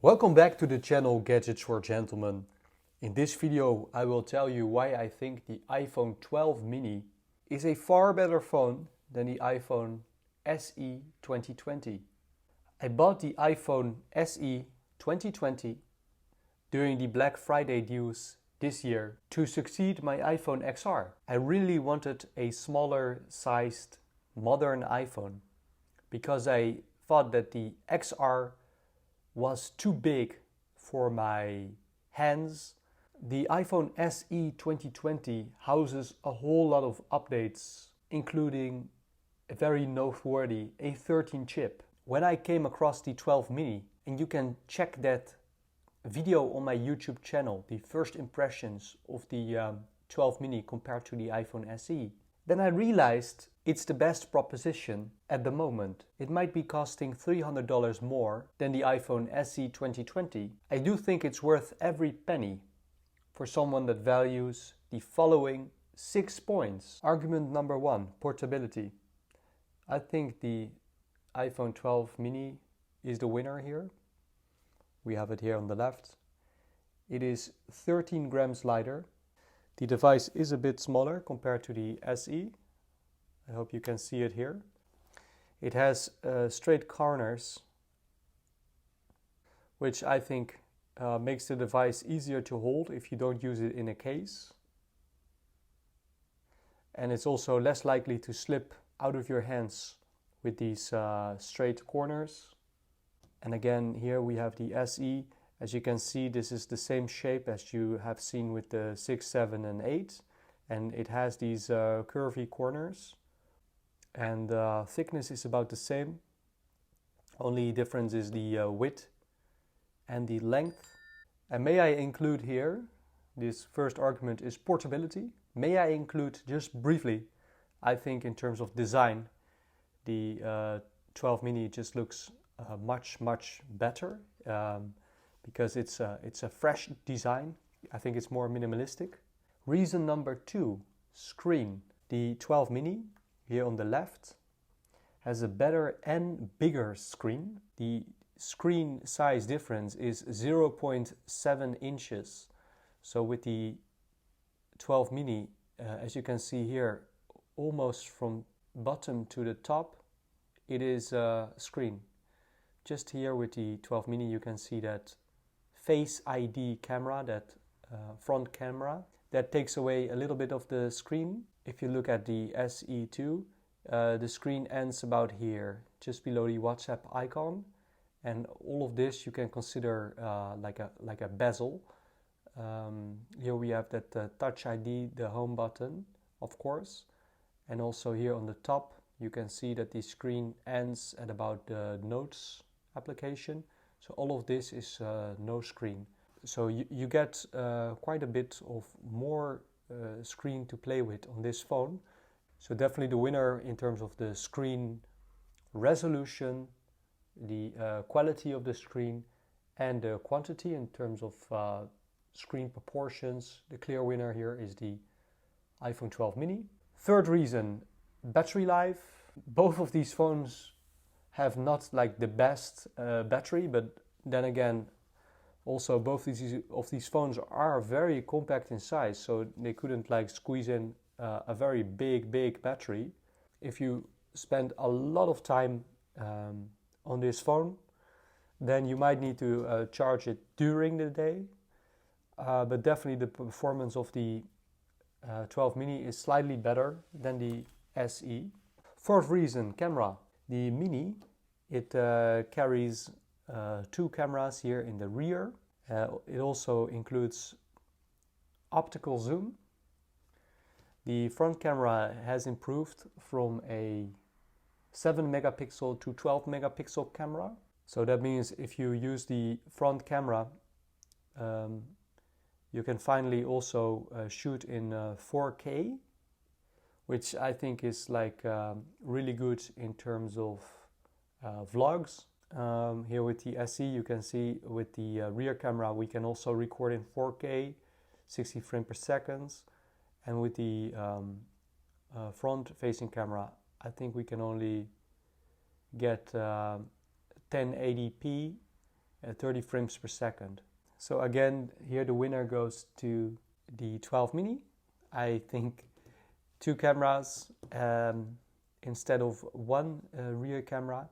Welcome back to the channel Gadgets for Gentlemen. In this video I will tell you why I think the iPhone 12 mini is a far better phone than the iPhone SE 2020. I bought the iPhone SE 2020 during the Black Friday deals this year to succeed my iPhone XR. I really wanted a smaller sized modern iPhone because I thought that the XR was too big for my hands. The iPhone SE 2020 houses a whole lot of updates, including a very noteworthy A13 chip. When I came across the 12 mini, and you can check that video on my YouTube channel, the first impressions of the 12 mini compared to the iPhone SE, then I realized it's the best proposition at the moment. It might be costing $300 more than the iPhone SE 2020. I do think it's worth every penny for someone that values the following 6 points. Argument number 1, portability. I think the iPhone 12 mini is the winner here. We have it here on the left. It is 13 grams lighter. The device is a bit smaller compared to the SE. I hope you can see it here. It has straight corners, which I think makes the device easier to hold if you don't use it in a case. And it's also less likely to slip out of your hands with these straight corners. And again, here we have the SE. As you can see, this is the same shape as you have seen with the 6, 7 and 8. And it has these curvy corners. And thickness is about the same. Only difference is the width and the length. And may I include here, this first argument is portability. May I include just briefly, I think in terms of design, the 12 mini just looks much better. Because it's a fresh design. I think it's more minimalistic. Reason number 2, screen. The 12 mini, here on the left, has a better and bigger screen. The screen size difference is 0.7 inches. So with the 12 mini, as you can see here, almost from bottom to the top, it is a screen. Just here with the 12 mini you can see that Face ID camera, that front camera, that takes away a little bit of the screen. If you look at the SE2, the screen ends about here, just below the WhatsApp icon. And all of this you can consider like a bezel. Here we have that Touch ID, the home button, of course. And also here on the top, you can see that the screen ends at about the Notes application. So all of this is no screen. So you get quite a bit of more screen to play with on this phone. So definitely the winner in terms of the screen resolution, the quality of the screen, and the quantity in terms of screen proportions. The clear winner here is the iPhone 12 mini. Third reason, battery life. Both of these phones have not like the best battery, but then again, also both of these phones are very compact in size, so they couldn't like squeeze in a very big battery. If you spend a lot of time on this phone, then you might need to charge it during the day, but definitely the performance of the 12 mini is slightly better than the SE. Fourth reason, camera. The mini, it carries 2 cameras here in the rear. It also includes optical zoom. The front camera has improved from a 7 megapixel to 12 megapixel camera. So that means if you use the front camera, you can finally also shoot in 4K, which I think is like really good in terms of vlogs. Here with the SE you can see with the rear camera we can also record in 4K, 60 frames per second. And with the front facing camera I think we can only get 1080p 30 frames per second. So again, here the winner goes to the 12 mini. I think 2 cameras instead of one rear camera,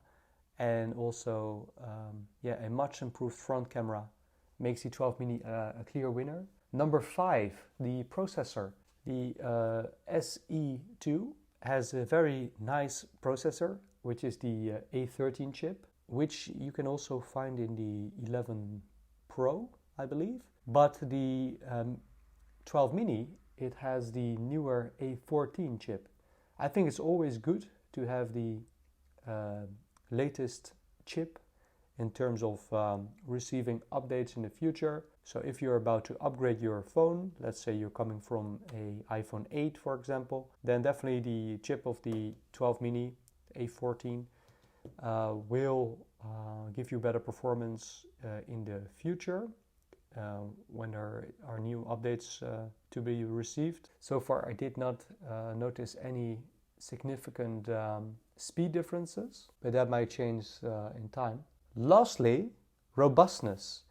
and also a much improved front camera makes the 12 mini a clear winner. Number 5, the processor. The SE2 has a very nice processor, which is the A13 chip, which you can also find in the 11 Pro, I believe. But the 12 mini, it has the newer A14 chip. I think it's always good to have the latest chip in terms of receiving updates in the future. So if you're about to upgrade your phone, let's say you're coming from an iPhone 8, for example, then definitely the chip of the 12 mini A14 will give you better performance in the future when there are new updates to be received. So far I did not notice any significant speed differences, but that might change in time. Lastly, robustness.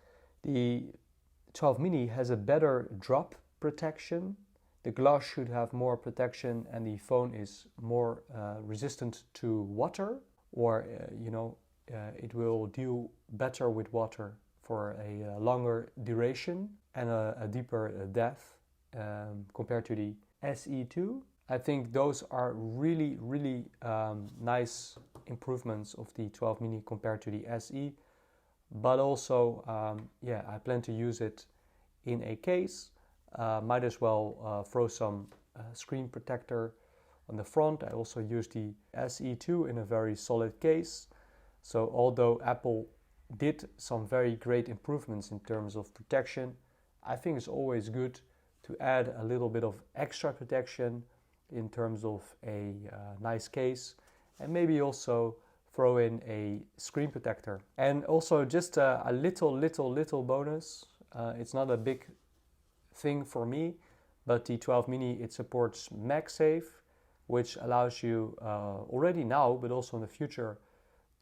The 12 mini has a better drop protection. The glass should have more protection, and the phone is more resistant to water, or it will deal better with water for a longer duration and a deeper depth compared to the SE2. I think those are really, really nice improvements of the 12 mini compared to the SE. But also, I plan to use it in a case. Might as well throw some screen protector on the front. I also use the SE2 in a very solid case. So although Apple did some very great improvements in terms of protection, I think it's always good to add a little bit of extra protection in terms of a nice case, and maybe also throw in a screen protector. And also just a little bonus. It's not a big thing for me, but the 12 mini, it supports MagSafe, which allows you already now, but also in the future,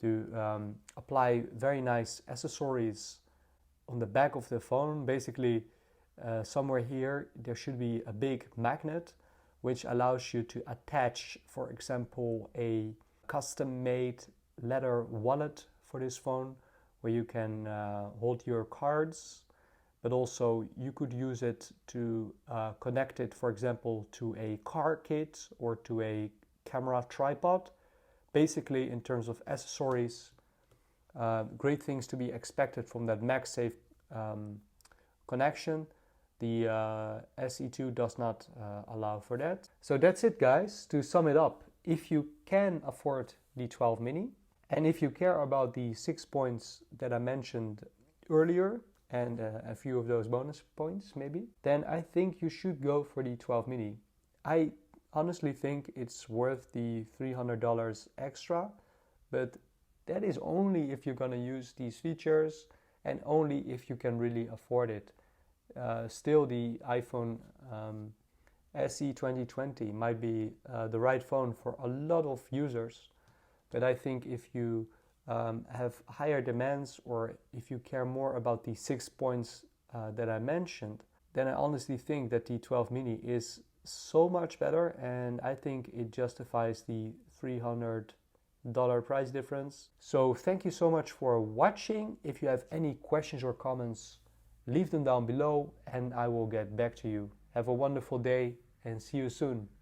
to apply very nice accessories on the back of the phone. Basically, somewhere here there should be a big magnet which allows you to attach, for example, a custom-made leather wallet for this phone, where you can hold your cards, but also you could use it to connect it, for example, to a car kit or to a camera tripod. Basically, in terms of accessories, great things to be expected from that MagSafe connection. The SE2 does not allow for that. So that's it, guys. To sum it up, if you can afford the 12 mini, and if you care about the 6 points that I mentioned earlier, and a few of those bonus points maybe, then I think you should go for the 12 mini. I honestly think it's worth the $300 extra, but that is only if you're gonna use these features and only if you can really afford it. Still, the iPhone SE 2020 might be the right phone for a lot of users, but I think if you have higher demands, or if you care more about the 6 points that I mentioned, then I honestly think that the 12 mini is so much better, and I think it justifies the $300 price difference. So thank you so much for watching. If you have any questions or comments, leave them down below and I will get back to you. Have a wonderful day and see you soon.